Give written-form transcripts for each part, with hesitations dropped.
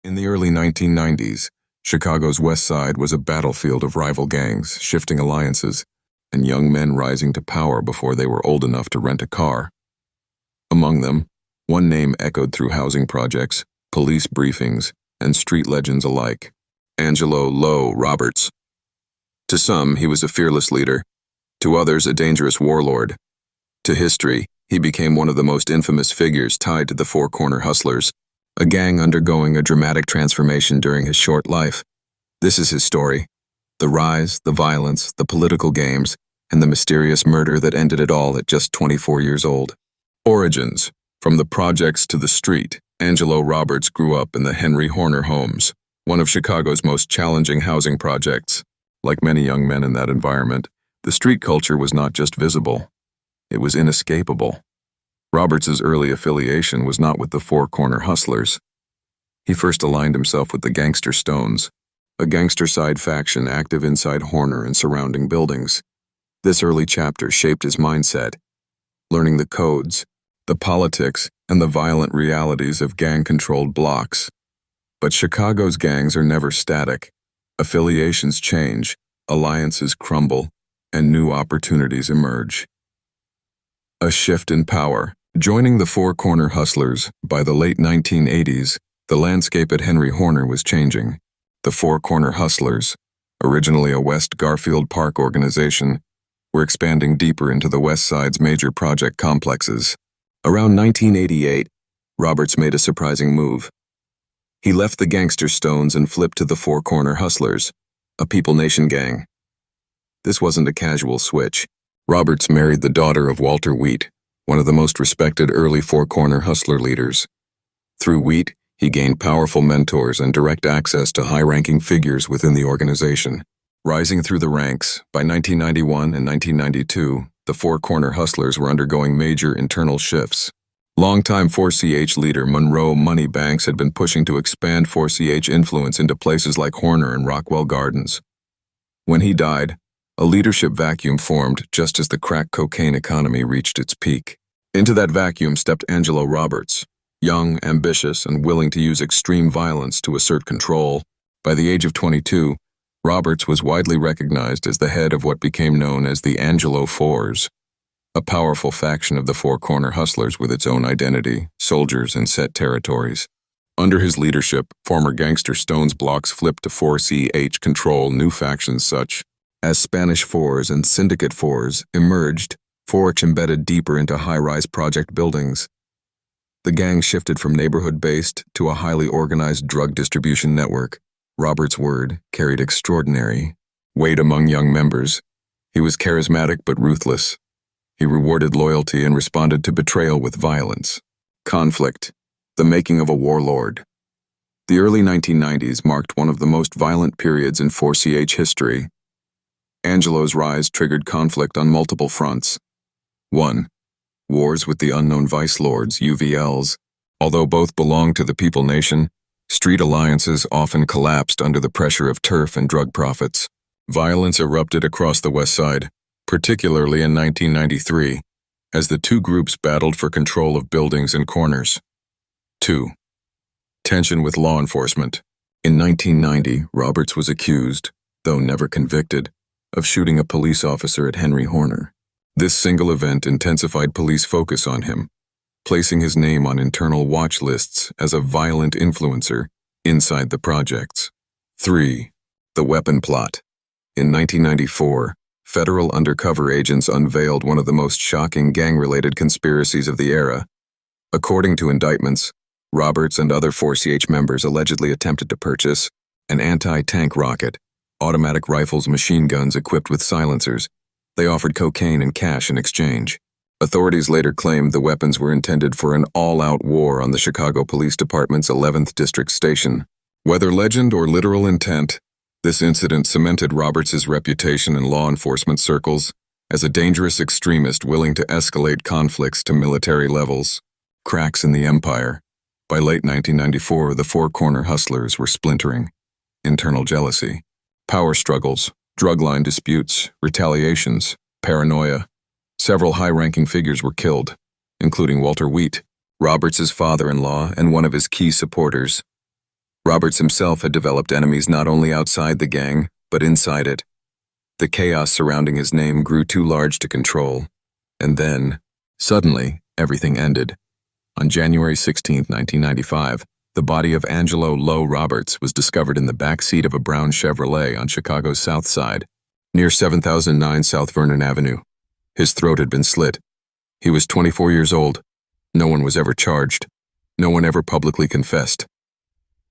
In the early 1990s, Chicago's West Side was a battlefield of rival gangs, shifting alliances, and young men rising to power before they were old enough to rent a car. Among them, one name echoed through housing projects, police briefings, and street legends alike: Angelo "Low" Roberts. To some, he was a fearless leader. To others, a dangerous warlord. To history, he became one of the most infamous figures tied to the Four Corner Hustlers, a gang undergoing a dramatic transformation during his short life. This is his story: the rise, the violence, the political games, and the mysterious murder that ended it all at just 24 years old. Origins. From the projects to the street, Angelo Roberts grew up in the Henry Horner Homes, one of Chicago's most challenging housing projects. Like many young men in that environment, the street culture was not just visible, it was inescapable. Roberts's early affiliation was not with the Four Corner Hustlers. He first aligned himself with the Gangster Stones, a gangster side faction active inside Horner and surrounding buildings. This early chapter shaped his mindset, learning the codes, the politics, and the violent realities of gang-controlled blocks. But Chicago's gangs are never static. Affiliations change, alliances crumble, and new opportunities emerge. A shift in power. Joining the Four Corner Hustlers, by the late 1980s, the landscape at Henry Horner was changing. The Four Corner Hustlers, originally a West Garfield Park organization, were expanding deeper into the West Side's major project complexes. Around 1988, Roberts made a surprising move. He left the Gangster Stones and flipped to the Four Corner Hustlers, a People Nation gang. This wasn't a casual switch. Roberts married the daughter of Walter Wheat, one of the most respected early Four Corner Hustler leaders. Through Wheat, he gained powerful mentors and direct access to high-ranking figures within the organization. Rising through the ranks, by 1991 and 1992, the Four Corner Hustlers were undergoing major internal shifts. Longtime 4CH leader Monroe "Money" Banks had been pushing to expand 4CH influence into places like Horner and Rockwell Gardens. When he died, a leadership vacuum formed just as the crack cocaine economy reached its peak. Into that vacuum stepped Angelo Roberts, young, ambitious, and willing to use extreme violence to assert control. By the age of 22, Roberts was widely recognized as the head of what became known as the Angelo Fours, a powerful faction of the Four Corner Hustlers with its own identity, soldiers, and set territories. Under his leadership, former Gangster Stones blocks flipped to 4CH control. New factions such as Spanish Fours and Syndicate Fours emerged, 4CH embedded deeper into high-rise project buildings. The gang shifted from neighborhood-based to a highly organized drug distribution network. Roberts' word carried extraordinary weight among young members. He was charismatic but ruthless. He rewarded loyalty and responded to betrayal with violence. Conflict, the making of a warlord. The early 1990s marked one of the most violent periods in 4CH history. Angelo's rise triggered conflict on multiple fronts. 1. Wars with the unknown vice lords, UVLs. Although both belonged to the People Nation, street alliances often collapsed under the pressure of turf and drug profits. Violence erupted across the West Side, particularly in 1993, as the two groups battled for control of buildings and corners. 2. Tension with law enforcement. In 1990, Roberts was accused, though never convicted, of shooting a police officer at Henry Horner. This single event intensified police focus on him, placing his name on internal watch lists as a violent influencer inside the projects. 3. The weapon plot. In 1994, federal undercover agents unveiled one of the most shocking gang-related conspiracies of the era. According to indictments, Roberts and other 4CH members allegedly attempted to purchase an anti-tank rocket, automatic rifles, machine guns equipped with silencers. They offered cocaine and cash in exchange. Authorities later claimed the weapons were intended for an all-out war on the Chicago Police Department's 11th District Station. Whether legend or literal intent, this incident cemented Roberts' reputation in law enforcement circles as a dangerous extremist willing to escalate conflicts to military levels. Cracks in the empire. By late 1994, the Four Corner Hustlers were splintering. Internal jealousy, power struggles, drug line disputes, retaliations, paranoia. Several high-ranking figures were killed, including Walter Wheat, Roberts' father-in-law and one of his key supporters. Roberts himself had developed enemies not only outside the gang, but inside it. The chaos surrounding his name grew too large to control. And then, suddenly, everything ended. On January 16, 1995, the body of Angelo "Lo" Roberts was discovered in the back seat of a brown Chevrolet on Chicago's South Side, near 7009 South Vernon Avenue. His throat had been slit. He was 24 years old. No one was ever charged. No one ever publicly confessed.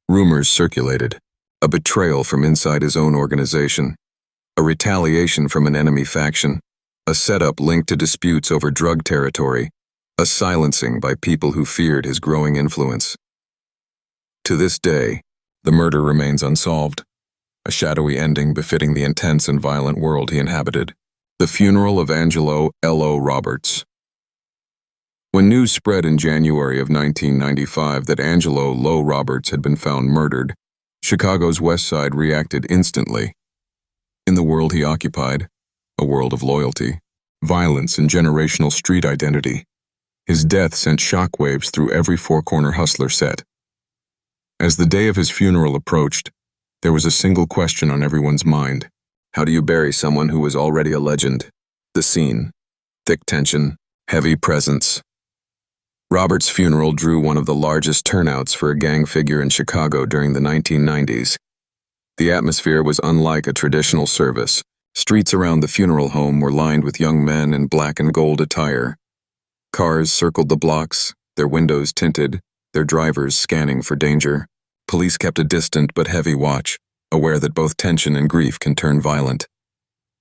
Rumors circulated. A betrayal from inside his own organization. A retaliation from an enemy faction. A setup linked to disputes over drug territory. A silencing by people who feared his growing influence. To this day, the murder remains unsolved, a shadowy ending befitting the intense and violent world he inhabited. The funeral of Angelo "Lo" Roberts. When news spread in January of 1995 that Angelo "Lo" Roberts had been found murdered, Chicago's West Side reacted instantly. In the world he occupied, a world of loyalty, violence, and generational street identity, his death sent shockwaves through every four-corner hustler set. As the day of his funeral approached, there was a single question on everyone's mind. How do you bury someone who was already a legend? The scene. Thick tension, heavy presence. Roberts' funeral drew one of the largest turnouts for a gang figure in Chicago during the 1990s. The atmosphere was unlike a traditional service. Streets around the funeral home were lined with young men in black and gold attire. Cars circled the blocks, their windows tinted, their drivers scanning for danger. Police kept a distant but heavy watch, aware that both tension and grief can turn violent.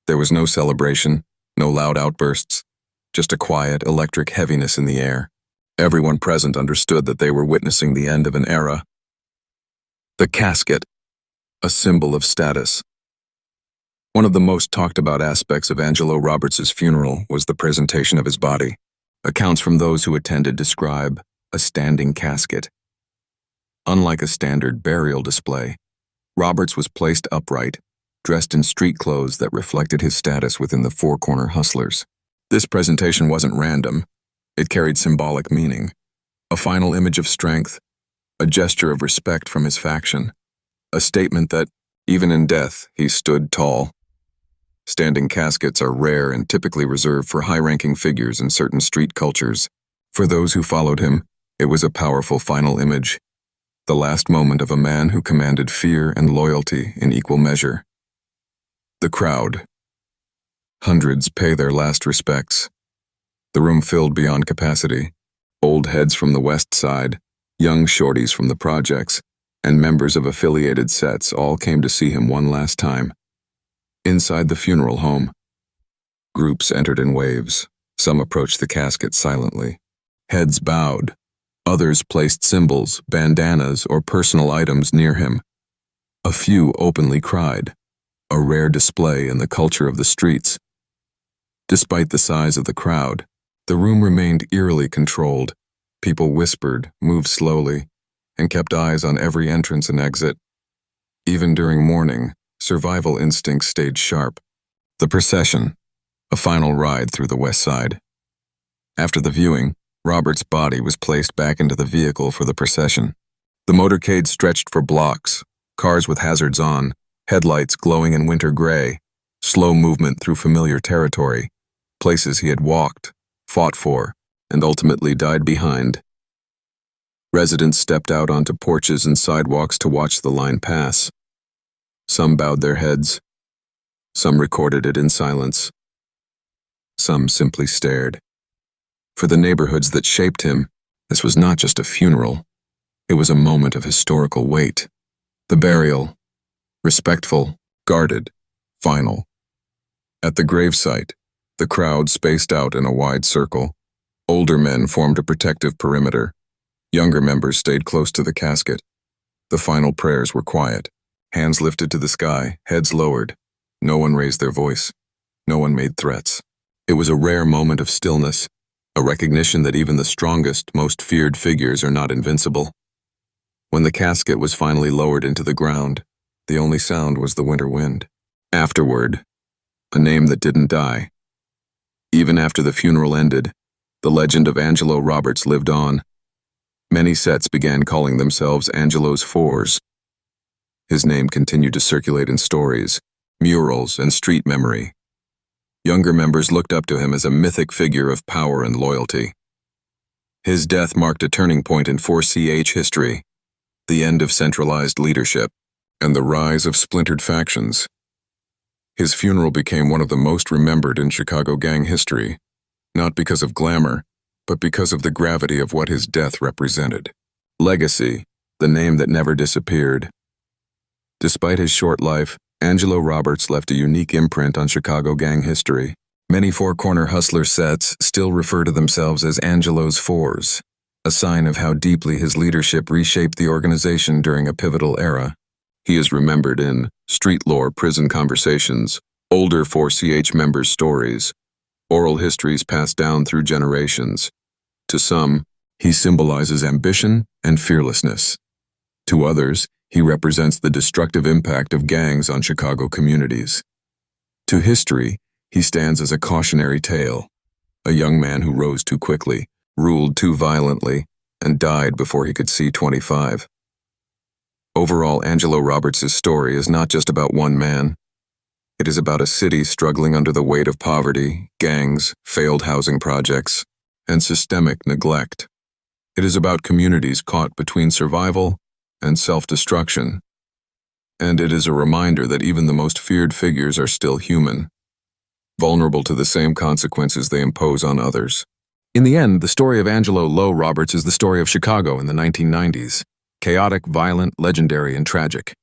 There was no celebration, no loud outbursts, just a quiet, electric heaviness in the air. Everyone present understood that they were witnessing the end of an era. The casket, a symbol of status. One of the most talked about aspects of Angelo Roberts' funeral was the presentation of his body. Accounts from those who attended describe a standing casket. Unlike a standard burial display, Roberts was placed upright, dressed in street clothes that reflected his status within the four-corner hustlers. This presentation wasn't random. It carried symbolic meaning. A final image of strength, a gesture of respect from his faction, a statement that, even in death, he stood tall. Standing caskets are rare and typically reserved for high-ranking figures in certain street cultures. For those who followed him, it was a powerful final image, the last moment of a man who commanded fear and loyalty in equal measure. The crowd. Hundreds pay their last respects. The room filled beyond capacity. Old heads from the West Side, young shorties from the projects, and members of affiliated sets all came to see him one last time. Inside the funeral home, groups entered in waves. Some approached the casket silently. Heads bowed. Others placed symbols, bandanas, or personal items near him. A few openly cried, a rare display in the culture of the streets. Despite the size of the crowd, the room remained eerily controlled. People whispered, moved slowly, and kept eyes on every entrance and exit. Even during mourning, survival instincts stayed sharp. The procession, a final ride through the West Side. After the viewing, Roberts' body was placed back into the vehicle for the procession. The motorcade stretched for blocks, cars with hazards on, headlights glowing in winter gray, slow movement through familiar territory, places he had walked, fought for, and ultimately died behind. Residents stepped out onto porches and sidewalks to watch the line pass. Some bowed their heads. Some recorded it in silence. Some simply stared. For the neighborhoods that shaped him, this was not just a funeral. It was a moment of historical weight. The burial, respectful, guarded, final. At the gravesite, the crowd spaced out in a wide circle. Older men formed a protective perimeter. Younger members stayed close to the casket. The final prayers were quiet. Hands lifted to the sky, heads lowered. No one raised their voice. No one made threats. It was a rare moment of stillness, a recognition that even the strongest, most feared figures are not invincible. When the casket was finally lowered into the ground, the only sound was the winter wind. Afterward, a name that didn't die. Even after the funeral ended, the legend of Angelo Roberts lived on. Many sets began calling themselves Angelo's Fours, his name continued to circulate in stories, murals, and street memory. Younger members looked up to him as a mythic figure of power and loyalty. His death marked a turning point in 4CH history, the end of centralized leadership, and the rise of splintered factions. His funeral became one of the most remembered in Chicago gang history, not because of glamour, but because of the gravity of what his death represented. Legacy, the name that never disappeared. Despite his short life, Angelo Roberts left a unique imprint on Chicago gang history. Many four-corner hustler sets still refer to themselves as Angelo's Fours, a sign of how deeply his leadership reshaped the organization during a pivotal era. He is remembered in street lore prison conversations, older 4CH members' stories, oral histories passed down through generations. To some, he symbolizes ambition and fearlessness. To others, he represents the destructive impact of gangs on Chicago communities. To history, he stands as a cautionary tale, a young man who rose too quickly, ruled too violently, and died before he could see 25. Overall, Angelo Roberts' story is not just about one man. It is about a city struggling under the weight of poverty, gangs, failed housing projects, and systemic neglect. It is about communities caught between survival and self-destruction. And it is a reminder that even the most feared figures are still human, vulnerable to the same consequences they impose on others. In the end, the story of Angelo Roberts is the story of Chicago in the 1990s. Chaotic, violent, legendary, and tragic.